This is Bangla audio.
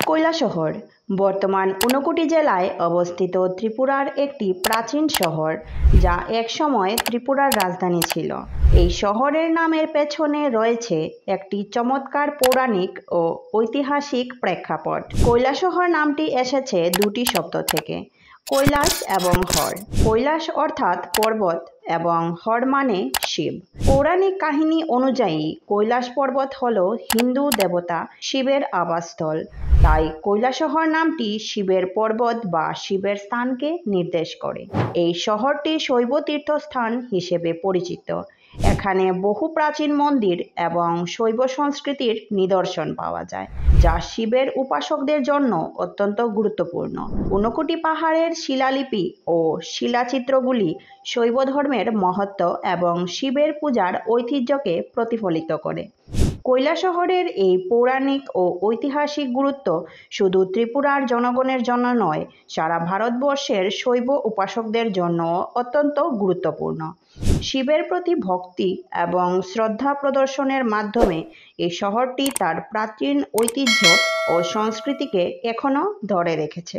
কৈলাসহর বর্তমান ঊনকোটি জেলায় অবস্থিত ত্রিপুরার একটি প্রাচীন শহর, যা একসময় ত্রিপুরার রাজধানী ছিল। এই শহরের নামের পেছনে রয়েছে একটি চমৎকার পৌরাণিক ও ঐতিহাসিক প্রেক্ষাপট। কৈলাসহর নামটি এসেছে দুটি শব্দ থেকে, কৈলাস এবং হর। কৈলাস অর্থাৎ পর্বত এবং হর মানে শিব। পৌরাণিক কাহিনী অনুযায়ী কৈলাস পর্বত হল হিন্দু দেবতা শিবের আবাসস্থল, তাই কৈলাসহর নামটি শিবের পর্বত বা শিবের স্থানকে নির্দেশ করে। এই শহরটি শৈব তীর্থস্থান হিসেবে পরিচিত। এখানে বহু প্রাচীন মন্দির এবং শৈব সংস্কৃতির নিদর্শন পাওয়া যায়, যা শিবের উপাসকদের জন্য অত্যন্ত গুরুত্বপূর্ণ। ঊনকোটি পাহাড়ের শিলালিপি ও শিলাচিত্রগুলি শৈব ধর্মের মহত্ব এবং শিবের পূজার ঐতিহ্যকে প্রতিফলিত করে। কৈলাসহরের এই পৌরাণিক ও ঐতিহাসিক গুরুত্ব শুধু ত্রিপুরার জনগণের জন্য নয়, সারা ভারতবর্ষের শৈব উপাসকদের জন্য অত্যন্ত গুরুত্বপূর্ণ। শিবের প্রতি ভক্তি এবং শ্রদ্ধা প্রদর্শনের মাধ্যমে এই শহরটি তার প্রাচীন ঐতিহ্য ও সংস্কৃতিকে এখনও ধরে রেখেছে।